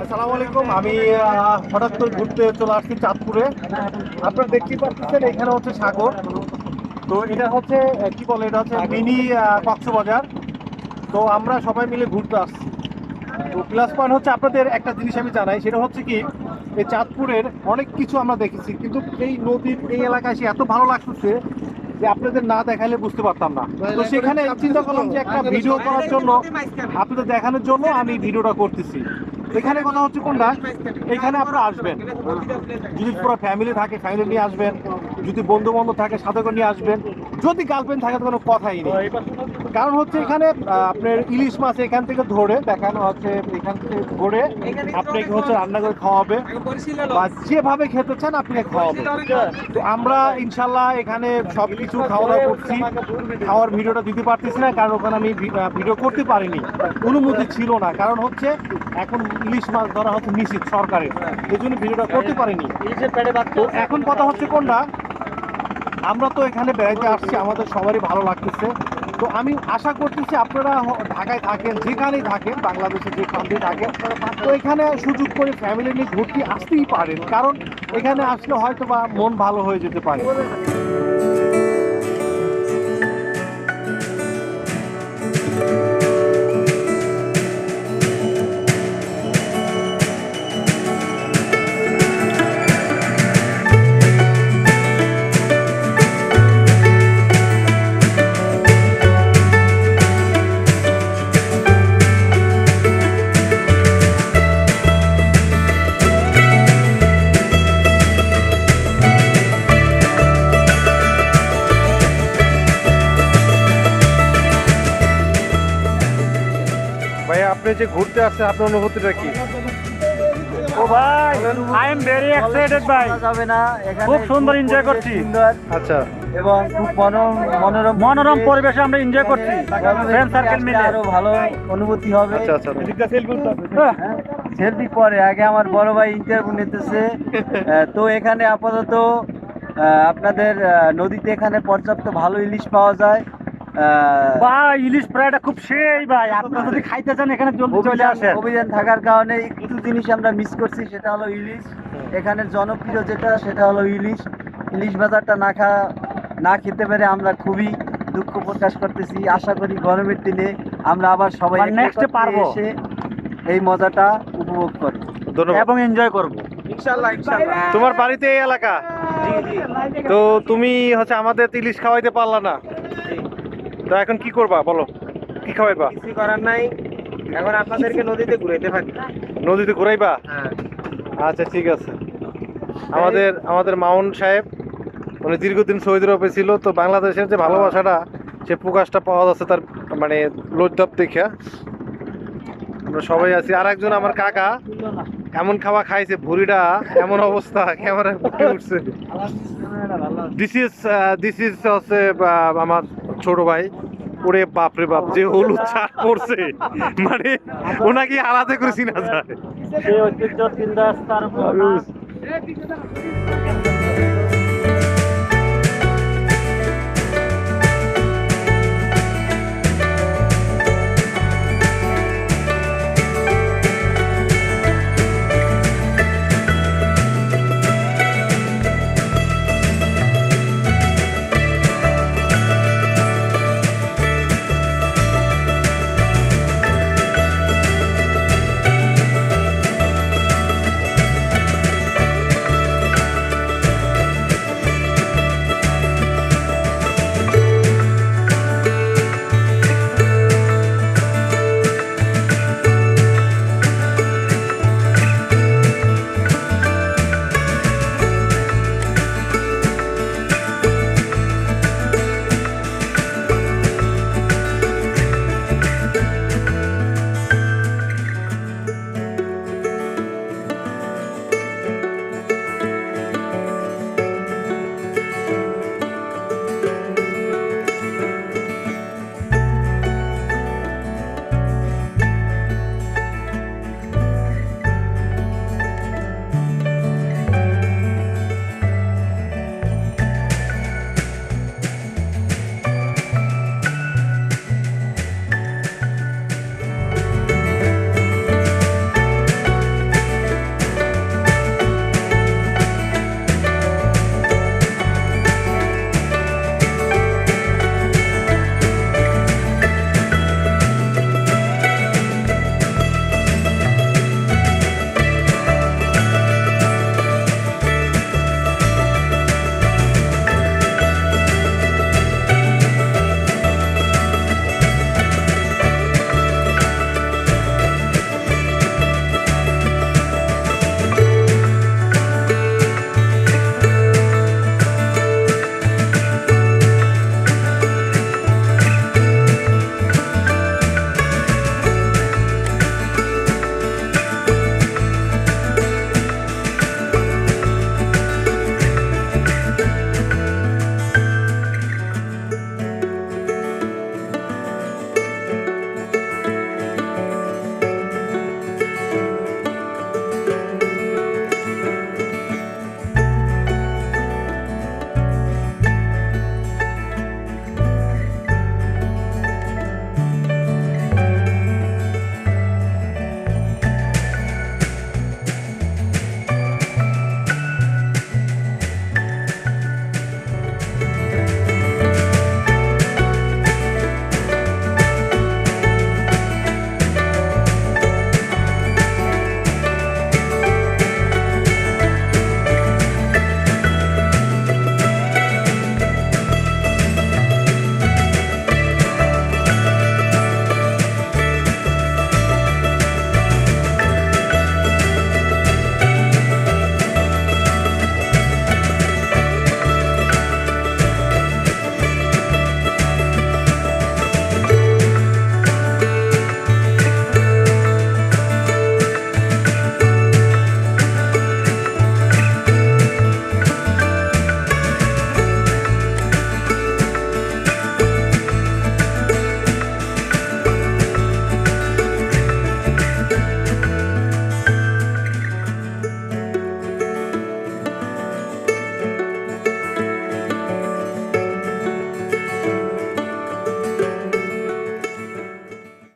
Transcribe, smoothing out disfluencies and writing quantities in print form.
আসসালামু আলাইকুম। আমি হঠাৎ করে ঘুরতে চলে আসছি চাঁদপুরে। আপনারা দেখতেই পাচ্ছেন এখানে হচ্ছে সাগর। তো এটা হচ্ছে কি বলে, এটা হচ্ছে মিনি কক্সবাজার। তো আমরা সবাই মিলে ঘুরতে আসছি। তো প্লাস পয়েন্ট হচ্ছে আপনাদের একটা জিনিস আমি জানাই, সেটা হচ্ছে কি এই চাঁদপুরের অনেক কিছু আমরা দেখেছি, কিন্তু এই নদীর এই এলাকায় এসে এত ভালো লাগতেছে যে আপনাদের না দেখাইলে বুঝতে পারতাম না। তো সেখানে চিন্তা করলাম যে একটা ভিডিও করার জন্য, আপনাদের দেখানোর জন্য আমি ভিডিওটা করতেছি। এখানে কথা হচ্ছে কোনটা, এখানে আপনারা আসবেন, যদি পুরো ফ্যামিলি থাকে ফ্যামিলি নিয়ে আসবেন, যদি বন্ধু বান্ধব থাকে সাথে করে নিয়ে আসবেন, যদি গার্লফ্রেন্ড থাকে তো কোনো কথাই নেই। কারণ হচ্ছে এখানে আপনার ইলিশ মাছ এখান থেকে ধরে দেখানো হচ্ছে, এখান থেকে ধরে আপনাকে হচ্ছে রান্না করে খাওয়াবে, বা যেভাবে খেতে চান আপনাকে খাওয়াবে। তো আমরা ইনশাল্লাহ এখানে সব কিছু খাওয়া দাওয়া করছি। খাওয়ার ভিডিওটা দিতে পারতেছি না কারণ ওখানে আমি ভিডিও করতে পারিনি, অনুমতি ছিল না। কারণ হচ্ছে এখন ইলিশ মাছ ধরা হচ্ছে নিষিদ্ধ সরকারের, এই জন্য ভিডিওটা করতে পারিনি। তো এখন কথা হচ্ছে কোনটা, আমরা তো এখানে বেড়াইতে আসছি, আমাদের সবারই ভালো লাগতেছে। তো আমি আশা করতেছি আপনারা ঢাকায় থাকেন, যেখানেই থাকেন, বাংলাদেশে যে প্রান্তেই থাকেন, তো এখানে সুযোগ করে ফ্যামিলি নিয়ে ঘুরতে আসতেই পারেন। কারণ এখানে আসলে হয়তো বা মন ভালো হয়ে যেতে পারে। ভাই আপনি যে ঘুরতে আসছেন, আপনার অনুভূতিটা কি? ও ভাই, আই এম ভেরি এক্সাইটেড ভাই। যাবে না, এখানে খুব সুন্দর এনজয় করছি। সুন্দর আচ্ছা, এবং খুব মনোরম মনোরম পরিবেশে আমরা এনজয় করছি ফ্রেন্ড সার্কেল মিলে। আরো ভালো অনুভূতি হবে। আচ্ছা আচ্ছা। সেলফি পরে, আগে আমার বড় ভাই ইন্টারভিউ নিতেছে। তো এখানে আপাতত আপনাদের নদীতে এখানে পর্যাপ্ত ভালো ইলিশ পাওয়া যায়। ভাই ইলিশ ফ্রাইটা খুব সেই ভাই, আপনারা যদি খাইতে চান এখানে জলদি চলে আসেন। অভিযান থাকার কারণে একটু জিনিস আমরা মিস করছি, সেটা হলো ইলিশ। এখানের জনপ্রিয় যেটা সেটা হলো ইলিশ। ইলিশ বাজারটা না খেতে পেরে আমরা খুবই দুঃখ প্রকাশ করতেছি। আশা করি গরমের দিনে আমরা আবার সবাই নেক্সট পারবো এসে এই মজাটা উপভোগ করব এবং এনজয় করব। তোমার বাড়িতে এই এলাকা? তো তুমি হচ্ছে আমাদের ইলিশ খাওয়াইতে পারলা না, তো এখন কি করবা বলো, কি খাওয়াইবা? কিছু করার নাই, এখন আপনাদেরকে নদীতে ঘুরাইতে পারি। নদীতে ঘুরাইবা? হ্যাঁ, আচ্ছা ঠিক আছে। আমাদের মাউন সাহেব উনি দীর্ঘদিন সৌদি আরবে ছিল, তো বাংলাদেশের যে ভালোবাসাটা সে প্রকাশটা পাওয়া যাচ্ছে তার মানে লজ্জাব দেখে আমরা সবাই আছি। আর একজন আমার কাকা এমন খাওয়া খাইছে, ভুড়িটা এমন অবস্থা, ক্যামেরা ফুটে উঠছে। দিস ইজ হচ্ছে আমার ছোট ভাই। ওরে বাপরে বাপ, যে হলুদ চাট পড়ছে, মানে ওনাকে আলাদা করে চিনা যায়। সেই ঐতিহ্য